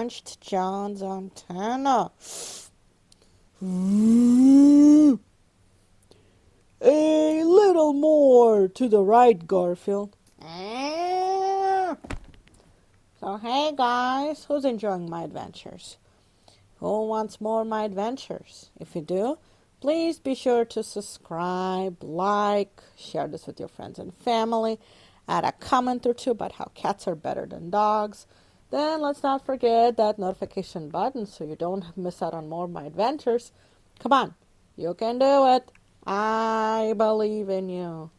punched John's antenna. A little more to the right, Garfield. So hey guys, who's enjoying my adventures? Who wants more of my adventures? If you do, please be sure to subscribe, like, share this with your friends and family, add a comment or two about how cats are better than dogs. Then let's not forget that notification button so you don't miss out on more of my adventures. Come on, you can do it. I believe in you.